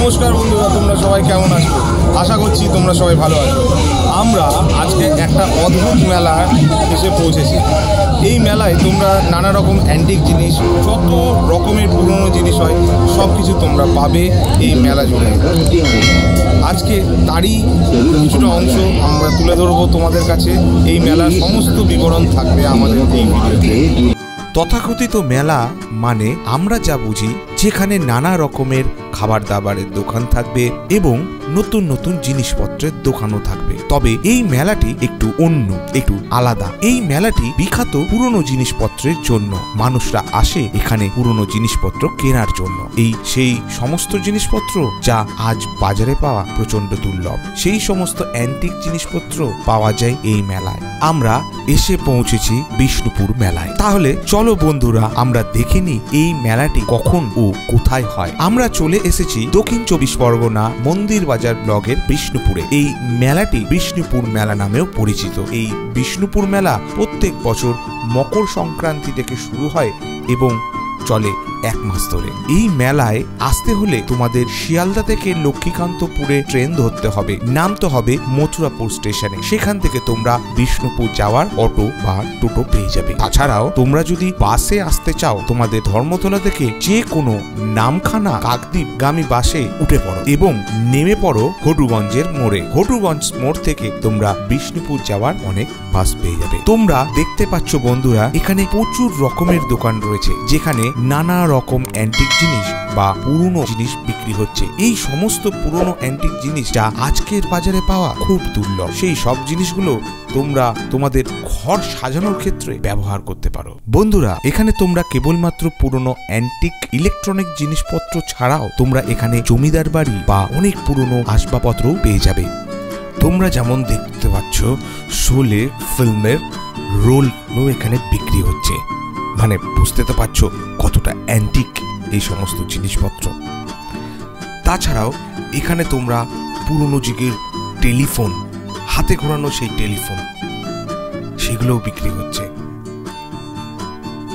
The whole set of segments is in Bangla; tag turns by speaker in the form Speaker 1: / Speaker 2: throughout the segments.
Speaker 1: নমস্কার বন্ধুরা, তোমরা সবাই কেমন আছো? আশা করছি তোমরা সবাই ভালো আছো। আমরা আজকে একটা অদ্ভুত মেলায় এসে পৌঁছেছি। এই মেলায় তোমরা নানা রকম অ্যান্টিক জিনিস, যত রকমের পুরনো জিনিস হয় সব কিছু তোমরা পাবে এই মেলা জুড়ে। আজকে তারই কিছুটা অংশ আমরা তুলে ধরবো তোমাদের কাছে। এই মেলার সমস্ত বিবরণ থাকবে আমাদের এই ভিডিওতে।
Speaker 2: তথাকথিত মেলা মানে আমরা যা বুঝি যেখানে নানা রকমের খাবার দাবারের দোকান থাকবে এবং নতুন নতুন জিনিসপত্রের দোকানও থাকবে। তবে এই মেলাটি একটু অন্য, একটু আলাদা। এই মেলাটি বিখ্যাত পুরনো জিনিসপত্রের জন্য। মানুষরা আসে এখানে পুরনো জিনিসপত্র কেনার জন্য। সেই সমস্ত জিনিসপত্র যা আজ বাজারে পাওয়া প্রচন্ড দুর্লভ, সেই সমস্ত অ্যান্টিক জিনিসপত্র পাওয়া যায় এই মেলায়। আমরা এসে পৌঁছেছি বিষ্ণুপুর মেলায়। তাহলে চলো বন্ধুরা আমরা দেখে নিই এই মেলাটি কখন ও কোথায় হয়। আমরা চলে এসেছি দক্ষিণ 24 পরগনা মন্দির বাজার ব্লকের বিষ্ণুপুরে। এই মেলাটি বিষ্ণুপুর মেলা নামেও পরিচিত। এই বিষ্ণুপুর মেলা প্রত্যেক বছর মকর সংক্রান্তি থেকে শুরু হয় এবং চলে 1 মাস ধরে। এই মেলায় আসতে হলে তোমাদের শিয়ালদা থেকে লক্ষ্মীকান্তপুরে ট্রেন ধরতে হবে, নামতে হবে মথুরাপুর স্টেশনে। সেখান থেকে তোমরা বিষ্ণুপুর যাওয়ার অটো বা টোটো পেয়ে যাবে। তাছাড়াও তোমরা যদি বাসে আসতে চাও, তোমাদের ধর্মতলা থেকে যে কোনো নামখানা কাকদ্বীপ গামী বাসে উঠে পড়ো এবং নেমে পড়ো হটুগঞ্জের মোড়ে। হটুগঞ্জ মোড় থেকে তোমরা বিষ্ণুপুর যাওয়ার অনেক বাস পেয়ে যাবে। তোমরা দেখতে পাচ্ছ বন্ধুরা, এখানে প্রচুর রকমের দোকান রয়েছে যেখানে নানা রকম অ্যান্টিক জিনিস বা পুরনো জিনিস বিক্রি হচ্ছে। এই সমস্ত পুরনো অ্যান্টিক জিনিস যা আজকের বাজারে পাওয়া খুব দুর্লভ, সেই সব জিনিসগুলো তোমরা তোমাদের ঘর সাজানোর ক্ষেত্রে ব্যবহার করতে পারো। বন্ধুরা, এখানে তোমরা কেবলমাত্র পুরনো অ্যান্টিক ইলেকট্রনিক জিনিসপত্র ছাড়াও তোমরা এখানে জমিদার বাড়ি বা অনেক পুরনো আসবাবপত্রও পেয়ে যাবে। তোমরা যেমন দেখতে পাচ্ছ শোলে ফিল্মের রোলও এখানে বিক্রি হচ্ছে। মানে বুঝতে তো পারছো কতটা অ্যান্টিক এই সমস্ত জিনিসপত্র। তাছাড়াও এখানে তোমরা পুরনো যুগের টেলিফোন, হাতে ঘোরানো সেই টেলিফোন, সেগুলোও বিক্রি হচ্ছে।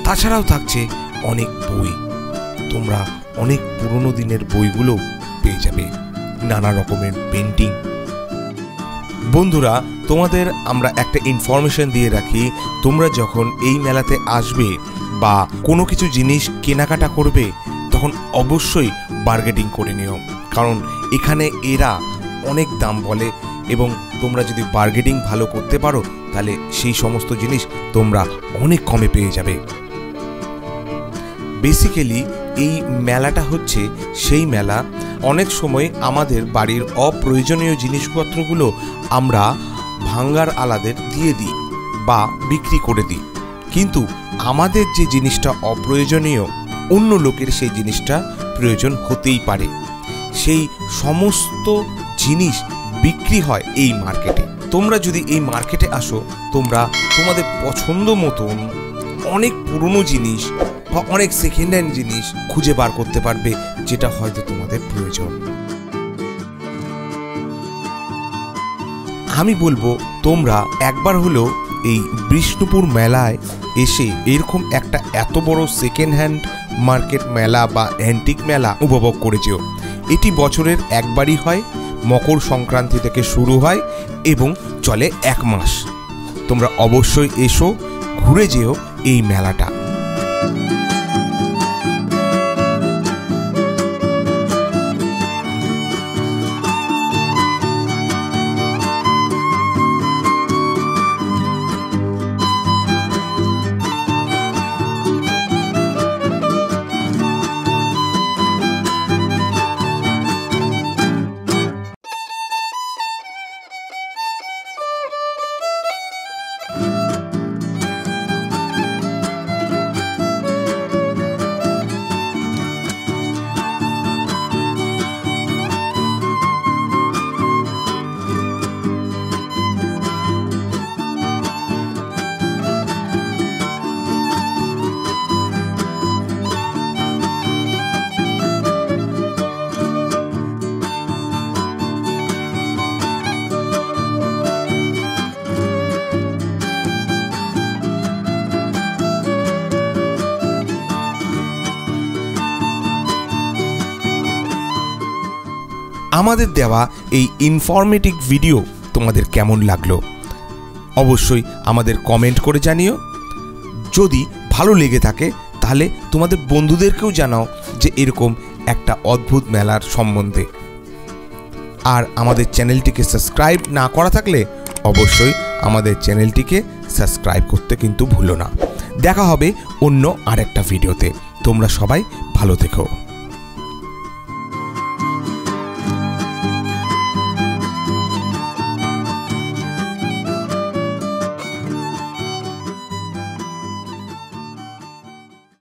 Speaker 2: তাছাড়াও থাকছে অনেক বই। তোমরা অনেক পুরনো দিনের বইগুলো পেয়ে যাবে, নানা রকমের পেন্টিং। বন্ধুরা, তোমাদের আমরা একটা ইনফরমেশন দিয়ে রাখি, তোমরা যখন এই মেলাতে আসবে বা কোনো কিছু জিনিস কেনাকাটা করবে তখন অবশ্যই বার্গেনিং করে নিও, কারণ এখানে এরা অনেক দাম বলে এবং তোমরা যদি বার্গেনিং ভালো করতে পারো তাহলে সেই সমস্ত জিনিস তোমরা অনেক কমে পেয়ে যাবে। বেসিক্যালি এই মেলাটা হচ্ছে সেই মেলা, অনেক সময় আমাদের বাড়ির অপ্রয়োজনীয় জিনিসপত্রগুলো আমরা ভাঙ্গার আলাদের দিয়ে দিই বা বিক্রি করে দিই, কিন্তু আমাদের যে জিনিসটা অপ্রয়োজনীয় অন্য লোকের সেই জিনিসটা প্রয়োজন হতেই পারে। সেই সমস্ত জিনিস বিক্রি হয় এই মার্কেটে। তোমরা যদি এই মার্কেটে আসো, তোমরা তোমাদের পছন্দ মতন অনেক পুরনো জিনিস বা অনেক সেকেন্ড হ্যান্ড জিনিস খুঁজে বার করতে পারবে যেটা হয়তো তোমাদের প্রয়োজন। আমি বলবো তোমরা একবার হলেও এই বিষ্ণুপুর মেলায় এসে এরকম একটা এত বড় সেকেন্ড হ্যান্ড মার্কেট মেলা বা অ্যান্টিক মেলা উপভোগ করে যেও। এটি বছরের একবারই হয়, মকর সংক্রান্তি থেকে শুরু হয় এবং চলে 1 মাস। তোমরা অবশ্যই এসো, ঘুরে যেও এই মেলাটা। আমাদের দেওয়া এই ইনফরমেটিভ ভিডিও তোমাদের কেমন লাগলো অবশ্যই আমাদের কমেন্ট করে জানিও। যদি ভালো লেগে থাকে তাহলে তোমাদের বন্ধুদেরকেও জানাও যে এরকম একটা অদ্ভুত মেলার সম্বন্ধে। আর আমাদের চ্যানেলটিকে সাবস্ক্রাইব না করা থাকলে অবশ্যই আমাদের চ্যানেলটিকে সাবস্ক্রাইব করতে কিন্তু ভুলো না। দেখা হবে অন্য আরেকটা ভিডিওতে। তোমরা সবাই ভালো থেকো।